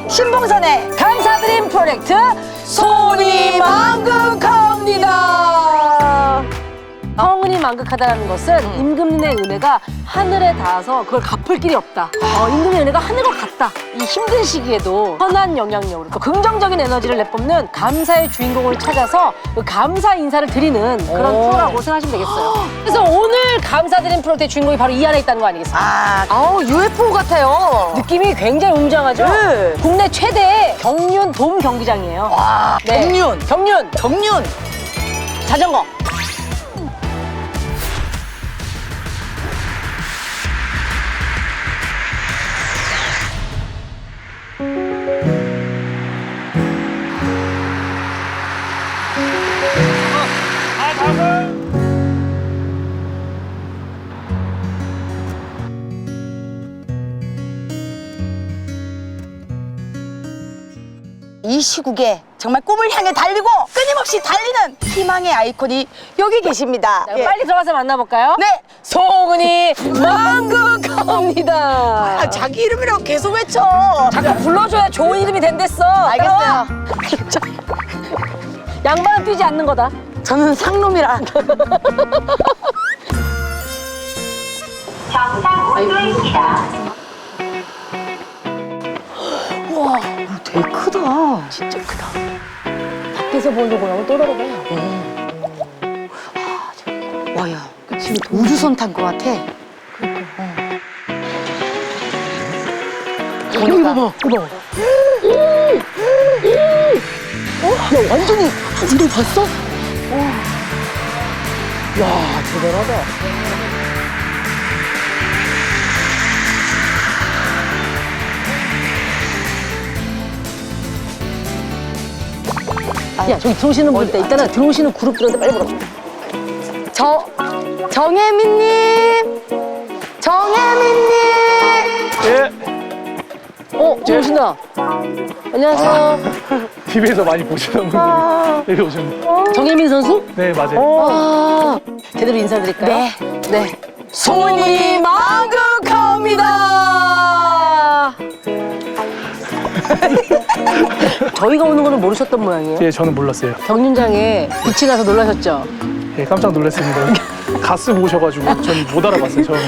신봉선의 감사드림 프로젝트 손이 만극합니다. 성은이 만극하다는 것은 임금님의 은혜가 하늘에 닿아서 그걸 갚을 길이 없다. 임금님의 은혜가 하늘과 같다. 이 힘든 시기에도 선한 영향력으로 또 긍정적인 에너지를 내뿜는 감사의 주인공을 찾아서 그 감사 인사를 드리는 그런 프로라고 생각하시면 되겠어요. 그래서 오늘 감사드림 프로젝트의 주인공이 바로 이 안에 있다는 거 아니겠습니까? UFO 같아요. 느낌이 굉장히 웅장하죠? 네. 국내 최대의 경륜 돔 경기장이에요. 와, 경륜. 경륜. 자전거. 이 시국에 정말 꿈을 향해 달리고 끊임없이 달리는 희망의 아이콘이 여기 계십니다. 자, 빨리 들어가서 만나볼까요? 네. 송은이 만극합니다. 자기 이름이라고 계속 외쳐. 자꾸 불러줘야 좋은 이름이 된댔어. 알겠어요. 양반은 뛰지 않는 거다. 저는 상놈이라. 정상 온도입니다. 우와, 되게 크다. 진짜 크다. 밖에서 보는 거랑 또 다르네. 와, 야. 지금 우주선 탄 것 같아. 이거 봐봐. 야, 완전히 이거 봤어? 야, 대단하다. 야, 저기 들어오시는 분들 때 일단은 들어오시는 그룹들한테 빨리 물어봐. 정혜민님. 예, 들어오신다. 안녕하세요. TV에서 많이 보시는 분들이 여기 오셨네요. 정혜민 선수? 네, 맞아요. 제대로 인사드릴까요? 네. 손이 만극합니다. 저희가 오는 거는 모르셨던 모양이에요. 예, 저는 몰랐어요. 경륜장에 빛이 나서 놀라셨죠? 예, 깜짝 놀랐습니다. 가스 보셔가지고 전 못 알아봤어요, 처음에.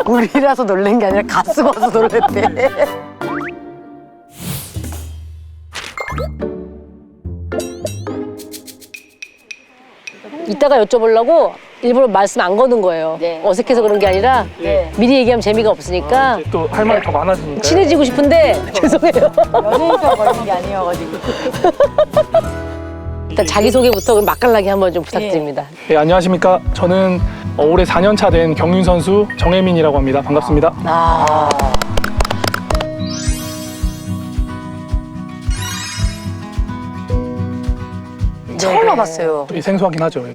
우리라서 놀란 게 아니라 가스 봐서 놀랬대. 이따가 여쭤보려고 일부러 말씀 안 거는 거예요. 네. 어색해서 그런 게 아니라 미리 얘기하면 재미가 없으니까 또 할 말이 더 많아지니까. 친해지고 싶은데 죄송해요. 연예인병 걸린 게 아니어가지고. 일단 자기소개부터 맛깔나게 한번 좀 부탁드립니다. 예, 안녕하십니까. 저는 올해 4년 차 된 경륜 선수 정혜민이라고 합니다. 반갑습니다. 처음 와봤어요. 예, 생소하긴 하죠.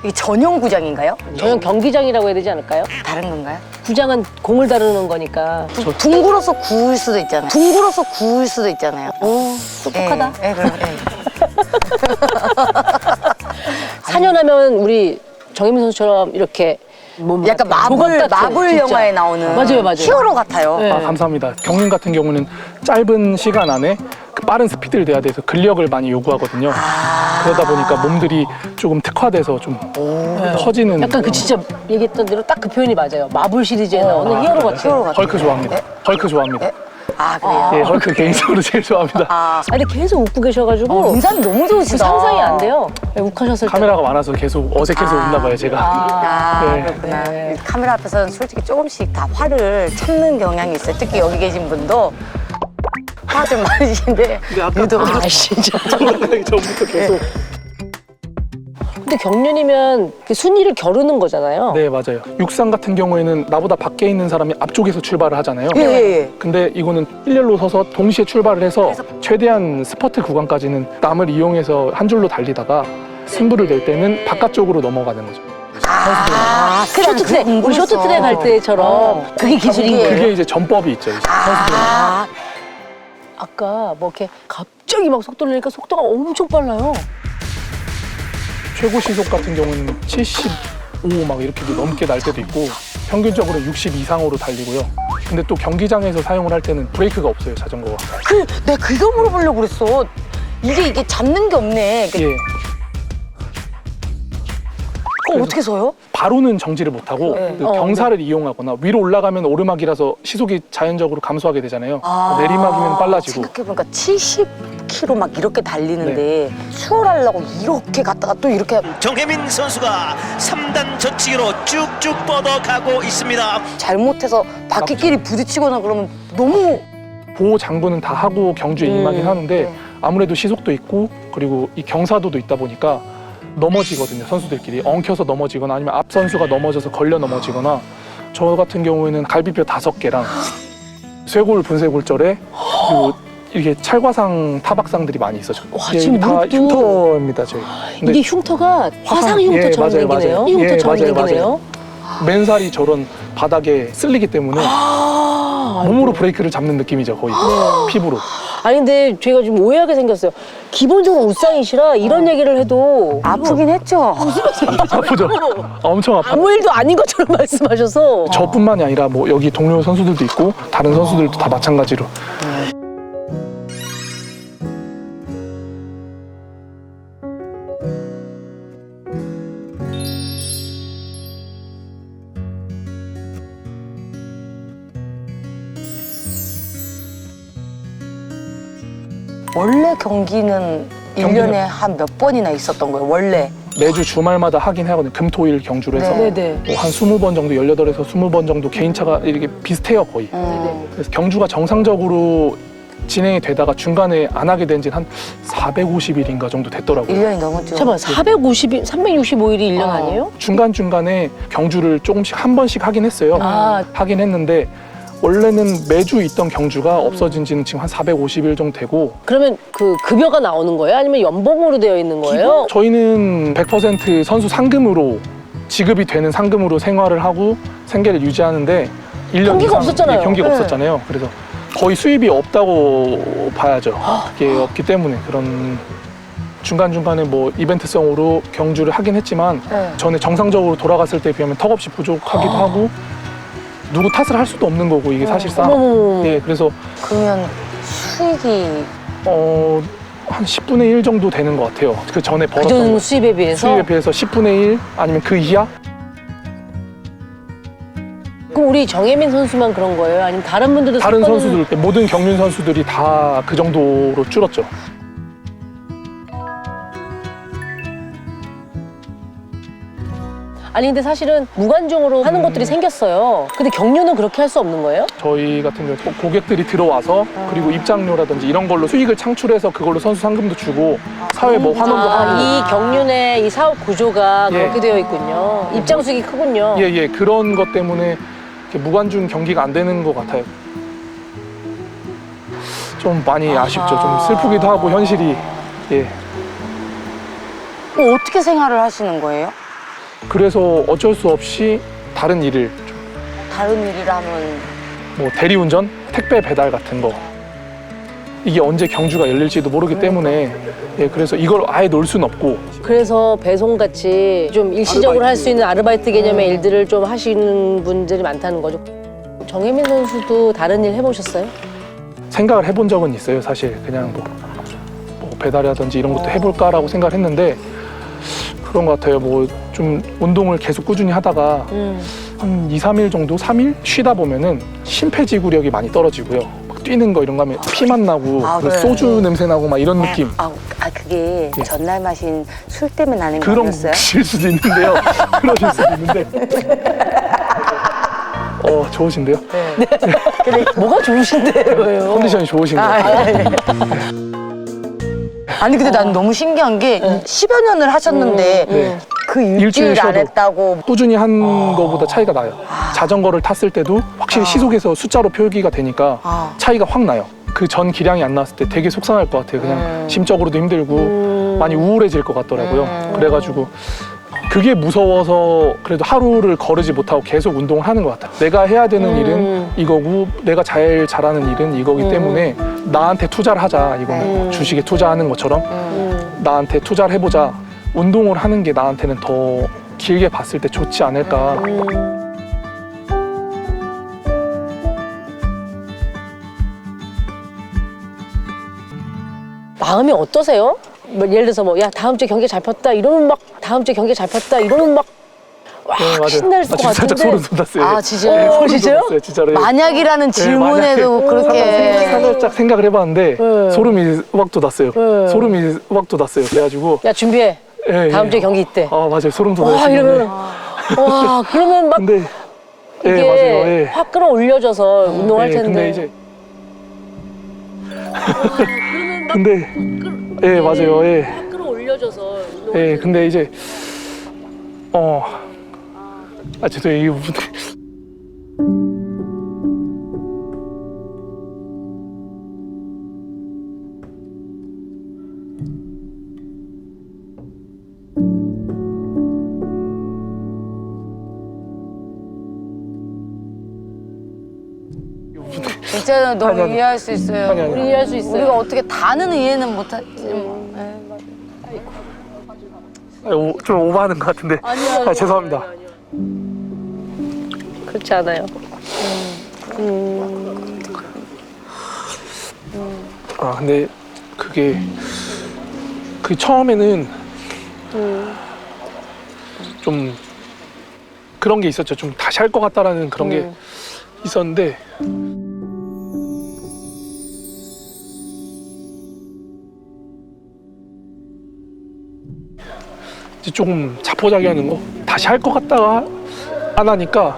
이게 전용 구장인가요? 전용 경기장이라고 해야 되지 않을까요? 다른 건가요? 구장은 공을 다루는 거니까. 둥글어서 구울 수도 있잖아요. 똑똑하다. 예, 그럼. 4년 하면 우리 정혜민 선수처럼 이렇게 약간 마블 영화에 나오는 맞아요. 히어로 같아요. 네. 아, 감사합니다. 경륜 같은 경우는 짧은 시간 안에 그 빠른 스피드를 내야 돼서 근력을 많이 요구하거든요. 그러다 보니까 몸들이 조금 특화돼서 좀 커지는. 약간 그 진짜 얘기했던 대로 딱 그 표현이 맞아요. 마블 시리즈에 나오는 히어로 같아요. 헐크 좋아합니다. 헐크 좋아합니다. 아, 그래요? 예, 헐크 개인적으로 제일 좋아합니다. 근데 계속 웃고 계셔가지고 인상이 너무 그 좋으시다. 상상이 안 돼요. 욱하셨을 때. 카메라가 많아서 계속 어색해서 웃나 봐요, 제가. 네. 그렇구나. 카메라 앞에서는 솔직히 조금씩 다 화를 참는 경향이 있어요. 특히 여기 계신 분도 화 좀 많으신데 유독 진짜. 전부터 계속. 근데 경륜이면 그 순위를 겨루는 거잖아요. 네, 맞아요. 육상 같은 경우에는 나보다 밖에 있는 사람이 앞쪽에서 출발을 하잖아요. 예. 근데 이거는 일렬로 서서 동시에 출발을 해서 최대한 스퍼트 구간까지는 남을 이용해서 한 줄로 달리다가 승부를 낼 때는 바깥쪽으로 넘어가는 거죠. 쇼트트랙, 우리 쇼트트랙 할 때처럼 그게 기술인 거예요. 그게 이제 전법이 있죠. 이제. 아까 뭐 이렇게 갑자기 막 속도를 내니까 속도가 엄청 빨라요. 최고 시속 같은 경우는 75 막 이렇게 넘게 날 때도 있고 평균적으로 60 이상으로 달리고요. 근데 또 경기장에서 사용을 할 때는 브레이크가 없어요, 자전거가. 내가 그거 물어보려고 그랬어. 이게 잡는 게 없네. 예. 그거 어떻게 서요? 바로는 정지를 못하고 네. 그 경사를 이용하거나 위로 올라가면 오르막이라서 시속이 자연적으로 감소하게 되잖아요. 아. 내리막이면 빨라지고. 생각해보니까 70km 막 이렇게 달리는데 네. 추월하려고 이렇게 갔다가 또 이렇게 정혜민 선수가 3단 전치기로 쭉쭉 뻗어가고 있습니다. 잘못해서 바퀴끼리 부딪히거나 그러면 너무 보호 장구는 다 하고 경주에 임하긴 하는데 네. 아무래도 시속도 있고 그리고 이 경사도도 있다 보니까 넘어지거든요. 선수들끼리 엉켜서 넘어지거나 아니면 앞 선수가 넘어져서 걸려 넘어지거나 저 같은 경우에는 갈비뼈 5개랑 쇄골 분쇄골절에 그리고 이게 찰과상 타박상들이 많이 있어요. 와, 예, 지금 이게 다 무릎도- 흉터입니다. 저희. 근데 이게 흉터가 화상 예, 흉터처럼 맞아요, 생기네요. 맞아요. 흉터처럼 예, 맞아요, 생기네요. 맨살이 저런 바닥에 쓸리기 때문에 아, 몸으로 브레이크를 잡는 느낌이죠, 거의. 피부로. 아니 근데 제가 좀 오해하게 생겼어요. 기본적으로 우상이시라 이런 얘기를 해도 아프긴 했죠. 아프죠? 엄청 아파요. 아무 일도 아닌 것처럼 말씀하셔서 저뿐만이 아니라 뭐 여기 동료 선수들도 있고 다른 선수들도 다 마찬가지로. 원래 경기는 1년에 한 몇 번이나 있었던 거예요, 원래. 매주 주말마다 하긴 하거든요. 금, 토, 일 경주를 해서. 네. 네네. 뭐한 20번 정도, 18에서 20번 정도 개인차가 이렇게 비슷해요, 거의. 그래서 경주가 정상적으로 진행이 되다가 중간에 안 하게 된 지는 한 450일인가 정도 됐더라고요. 1년이 넘었죠. 잠깐만 450일, 365일이 1년 아니에요? 중간중간에 경주를 조금씩 한 번씩 하긴 했어요. 아. 하긴 했는데 원래는 매주 있던 경주가 없어진 지는 지금 한 450일 정도 되고 그러면 그 급여가 나오는 거예요? 아니면 연봉으로 되어 있는 거예요? 저희는 100% 선수 상금으로 지급이 되는 상금으로 생활을 하고 생계를 유지하는데 1년 경기가 이상 없었잖아요. 예, 경기가 네. 없었잖아요. 그래서 거의 수입이 없다고 봐야죠. 그게 없기 때문에 그런 중간중간에 뭐 이벤트성으로 경주를 하긴 했지만 네. 전에 정상적으로 돌아갔을 때 비하면 턱없이 부족하기도 하고 누구 탓을 할 수도 없는 거고 이게 사실상 어머머머. 예, 그래서 그러면 수익이 한 10분의 1 정도 되는 것 같아요. 그 전에 벌었던 그전 거. 수입에 비해서? 수입에 비해서 10분의 1 아니면 그 이하? 그럼 우리 정혜민 선수만 그런 거예요? 아니면 다른 분들도 다른 사건은- 선수들, 모든 경륜 선수들이 다 그 정도로 줄었죠. 아니 근데 사실은 무관중으로 하는 것들이 생겼어요. 근데 경륜은 그렇게 할 수 없는 거예요? 저희 같은 경우 고객들이 들어와서 그리고 입장료라든지 이런 걸로 수익을 창출해서 그걸로 선수 상금도 주고 사회 뭐 환원도 하고 이 경륜의 이 사업 구조가 예. 그렇게 되어 있군요. 입장 수익이 크군요. 예, 그런 것 때문에 이렇게 무관중 경기가 안 되는 것 같아요. 좀 많이 아쉽죠. 좀 슬프기도 하고 현실이 예. 어떻게 생활을 하시는 거예요? 그래서 어쩔 수 없이 다른 일을 다른 일이라면 뭐 대리운전, 택배 배달 같은 거 이게 언제 경주가 열릴지도 모르기 때문에 예, 그래서 이걸 아예 놓을 수는 없고 그래서 배송같이 좀 일시적으로 할 수 있는 아르바이트 개념의 일들을 좀 하시는 분들이 많다는 거죠. 정혜민 선수도 다른 일 해보셨어요? 생각을 해본 적은 있어요. 사실 그냥 뭐 배달이라든지 이런 것도 해볼까라고 생각을 했는데 그런 것 같아요. 뭐 좀 운동을 계속 꾸준히 하다가 한 2, 3일 정도, 3일 쉬다 보면은 심폐지구력이 많이 떨어지고요. 막 뛰는 거 이런 거 하면 피만 나고 아, 그 네. 소주 냄새 나고 막 이런 느낌. 그게 전날 마신 술 때문에 나는 그런 거였어요? 실 수도 있는데요. 그러실 수도 있는데. 좋으신데요? 뭐가 좋으신데요? 컨디션이 좋으신 것 같아요. 아니 근데 난 너무 신기한 게 10여 년을 하셨는데 네. 그 일주일 일주일 안 쉬어도. 했다고 꾸준히 한 거보다 차이가 나요. 자전거를 탔을 때도 확실히 시속에서 숫자로 표기가 되니까 차이가 확 나요. 그 전 기량이 안 나왔을 때 되게 속상할 것 같아요. 그냥 심적으로도 힘들고 많이 우울해질 것 같더라고요. 그래가지고 그게 무서워서 그래도 하루를 거르지 못하고 계속 운동을 하는 것 같아요. 내가 해야 되는 일은 이거고 내가 제일 잘하는 일은 이거기 때문에 나한테 투자를 하자. 이거는 주식에 투자하는 것처럼 나한테 투자를 해보자. 운동을 하는 게 나한테는 더 길게 봤을 때 좋지 않을까. 마음이 어떠세요? 뭐 예를 들어서 뭐 야 다음 주에 경기 잘 폈다 이러면 막 다음 주에 경기 잘 폈다 이러면 막 와, 네, 맞아요. 신날 것 지금 살짝 같은데. 소름 돋았어요. 아, 진짜요? 네, 소름 진짜요? 돋았어요, 진짜로. 만약이라는 질문에도 그렇게. 살짝 생각을 해봤는데 네. 소름이 막 돋았어요. 네. 소름이 막 돋았어요. 그래가지고 야 준비해. 예, 다음 예. 주에 경기 있대. 아 맞아요. 소름 돋아요. 와 지금. 이러면 와 그러면 막 근데 이게 예, 맞아요. 예. 확 끌어올려져서 운동할 예, 텐데. 근데 이제 근데 예 맞아요. 예. 확 끌어올려져서 예 근데 이제 죄송해요. 이 부분 진짜 너무 아니, 아니. 이해할 수 있어요. 아니, 아니. 우리 이해할 수 있어요. 우리가 어떻게 다는 이해는 못하지. 좀 오버하는 것 같은데. 아니요. 죄송합니다. 그렇지 않아요. 근데 그게 그 처음에는 좀 그런 게 있었죠. 좀 다시 할 것 같다라는 그런 게 있었는데 이제 조금 자포자기하는 거 다시 할 것 같다가 안 하니까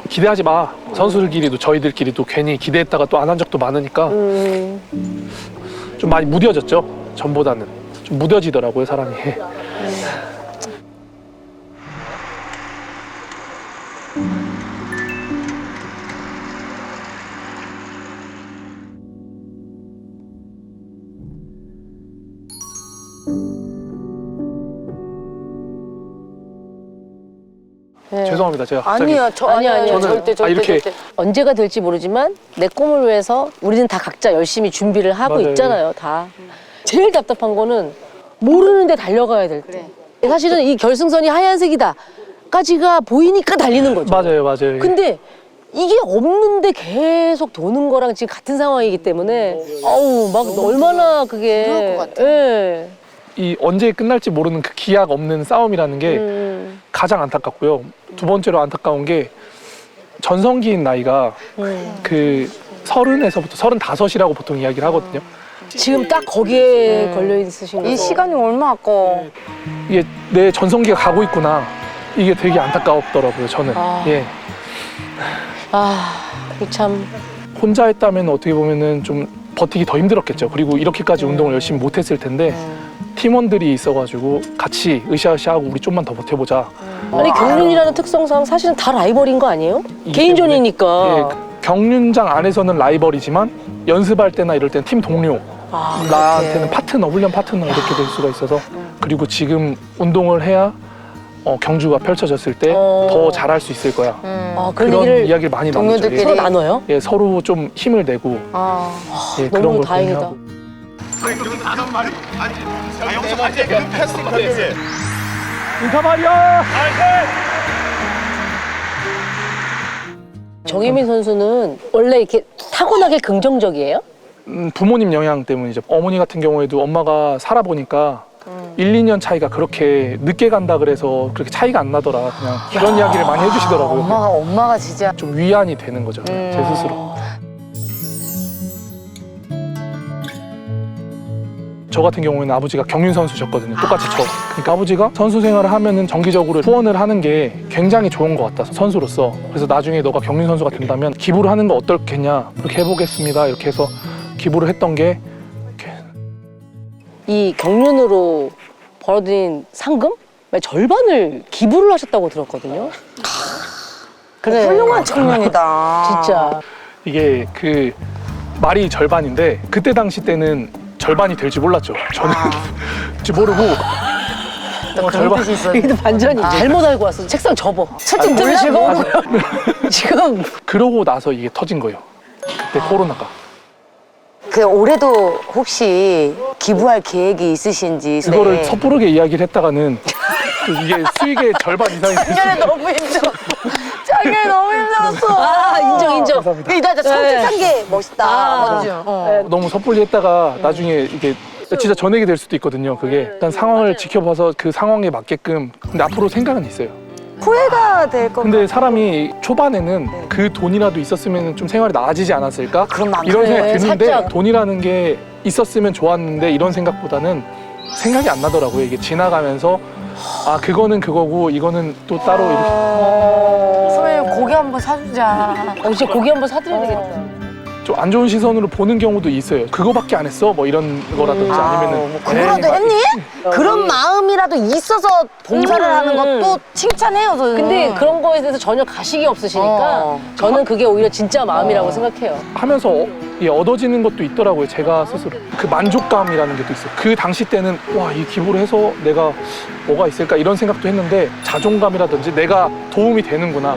기대하지 마. 선수들끼리도 저희들끼리도 괜히 기대했다가 또 안 한 적도 많으니까 좀 많이 무뎌졌죠. 전보다는 좀 무뎌지더라고요, 사람이. 죄송합니다. 제가 갑자기 아니요, 아니요. 저는- 절대. 이렇게- 언제가 될지 모르지만 내 꿈을 위해서 우리는 다 각자 열심히 준비를 하고 맞아요. 있잖아요, 다. 제일 답답한 거는 모르는데 달려가야 될 때. 사실은 이 결승선이 하얀색이다까지가 보이니까 달리는 거죠. 맞아요. 근데 이게 없는데 계속 도는 거랑 지금 같은 상황이기 때문에 어우 막 얼마나 그게 그럴 것 같아. 예. 이 언제 끝날지 모르는 그 기약 없는 싸움이라는 게 가장 안타깝고요. 두 번째로 안타까운 게 전성기인 나이가 그 30에서부터 35이라고 보통 이야기를 하거든요. 지금 딱 거기에 걸려 있으신 거죠. 이 시간이 얼마 아까워. 이게 내 전성기가 가고 있구나. 이게 되게 안타깝더라고요, 저는. 예. 그게 참 혼자 했다면 어떻게 보면은 좀 버티기 더 힘들었겠죠. 그리고 이렇게까지 운동을 열심히 못했을 텐데 팀원들이 있어가지고 같이 으쌰으쌰하고 우리 좀만 더 버텨보자. 아니 경륜이라는 특성상 사실은 다 라이벌인 거 아니에요? 이기 개인전이니까. 예, 경륜장 안에서는 라이벌이지만 연습할 때나 이럴 땐 팀 동료, 나한테는 파트너, 훈련 파트너 이렇게 될 수가 있어서 그리고 지금 운동을 해야 경주가 펼쳐졌을 때 더 잘할 수 있을 거야. 그런 그런 얘기를 이야기를 많이 나누죠. 동료들끼리. 서로 나눠요? 예, 서로 좀 힘을 내고 예, 그런 너무 걸 다행이다. 공유하고. 인사 말이야. 정혜민 선수는 원래 이렇게 타고나게 긍정적이에요? 부모님 영향 때문이죠. 어머니 같은 경우에도 엄마가 살아보니까 1, 2년 차이가 그렇게 늦게 간다 그래서 그렇게 차이가 안 나더라. 그냥 이런 이야기를 많이 해주시더라고요. 엄마가 진짜. 좀 위안이 되는 거죠. 제 스스로. 저 같은 경우에는 아버지가 경륜 선수셨거든요. 똑같이 저. 그러니까 아버지가 선수 생활을 하면은 정기적으로 후원을 하는 게 굉장히 좋은 것 같아서 선수로서. 그래서 나중에 너가 경륜 선수가 된다면 기부를 하는 거 어떻겠냐. 이렇게 해보겠습니다. 이렇게 해서 기부를 했던 게 이 경륜으로 벌어들인 상금? 절반을 기부를 하셨다고 들었거든요. 그래. 훌륭한 청년이다. 진짜. 이게 그 말이 절반인데 그때 당시 때는 절반이 될지 몰랐죠. 저는 모르고 그런 절반. 뜻이 있어. 이게 반전이지. 잘못 알고 왔어. 책상 접어. 채팅 들으시고. 지금. 그러고 나서 이게 터진 거예요. 그때 코로나가. 그 올해도 혹시 기부할 계획이 있으신지. 그거를 섣부르게 이야기를 했다가는 또 이게 수익의 절반 이상이 될 수 작년에 너무 힘들어. 이게 너무 힘들었어. 아, 인정. 감사합니다. 나 진짜 선택한 게 멋있다. 아, 맞지? 너무 섣불리 했다가 나중에 이게 진짜 전액이 될 수도 있거든요. 그게 일단 상황을 지켜봐서 그 상황에 맞게끔. 근데 앞으로 생각은 있어요. 후회가 될 거. 근데 사람이 초반에는 그 돈이라도 있었으면 좀 생활이 나아지지 않았을까? 그런 마음. 이런 생각이 그래, 드는데 살짝. 돈이라는 게 있었으면 좋았는데 이런 생각보다는 생각이 안 나더라고요. 이게 지나가면서 아 그거는 그거고 이거는 또 따로 이렇게 선배님 고기 한번 사주자. 진짜 고기 한번 사드려야 되겠다. 좀 안 좋은 시선으로 보는 경우도 있어요. 그거밖에 안 했어? 뭐 이런 거라든지 아니면은 뭐 그거라도 에이, 했니? 그런 마음이라도 있어서 봉사를 하는 것도 칭찬해요. 저는. 근데 그런 거에 대해서 전혀 가식이 없으시니까 저는 그게 오히려 진짜 마음이라고 생각해요. 하면서 예, 얻어지는 것도 있더라고요. 제가 스스로 그 만족감이라는 게 또 있어요. 그 당시 때는 와 이 기부를 해서 내가 뭐가 있을까 이런 생각도 했는데 자존감이라든지 내가 도움이 되는구나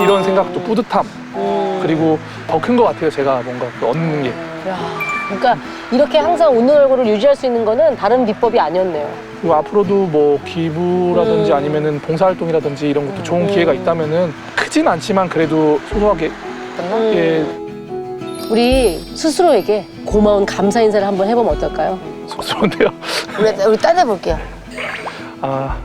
이런 생각도 뿌듯함 그리고 더 큰 것 같아요. 제가 뭔가 그 얻는 게. 야, 그러니까 이렇게 항상 웃는 얼굴을 유지할 수 있는 거는 다른 비법이 아니었네요. 그리고 앞으로도 뭐 기부라든지 아니면은 봉사활동이라든지 이런 것도 좋은 기회가 있다면은 크진 않지만 그래도 소소하게 예, 우리 스스로에게 고마운 감사 인사를 한번 해보면 어떨까요? 쑥스러운데요. 우리 따내볼게요. 아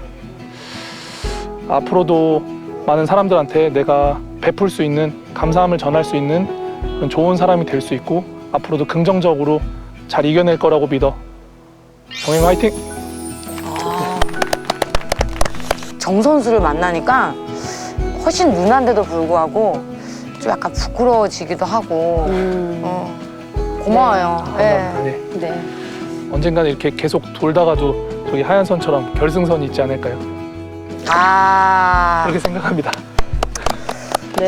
앞으로도 많은 사람들한테 내가 베풀 수 있는 감사함을 전할 수 있는 그런 좋은 사람이 될 수 있고 앞으로도 긍정적으로 잘 이겨낼 거라고 믿어. 정행 화이팅! 정 선수를 만나니까 훨씬 누난데도 불구하고 좀 약간 부끄러워지기도 하고 고마워요. 네. 네. 네. 언젠가는 이렇게 계속 돌다가도 저기 하얀 선처럼 결승선이 있지 않을까요? 아. 그렇게 생각합니다. 네.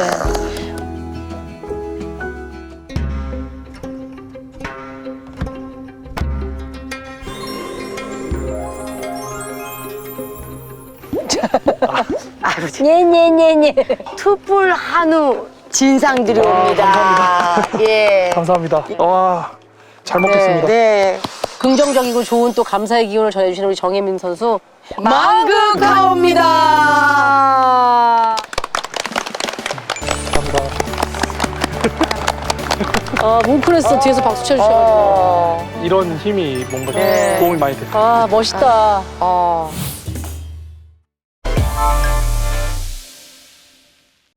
녜녜녜녜. 투뿔 한우 진상 드려옵니다. 예. 감사합니다. 와, 잘 먹겠습니다. 네. 긍정적이고 좋은 또 감사의 기운을 전해주시는 우리 정혜민 선수 만극하옵니다. 감사합니다. 뭉클했어. 뒤에서 박수 쳐주셔가지고. 이런 힘이 뭔가 네. 도움이 많이 됐어요. 아, 멋있다. 어.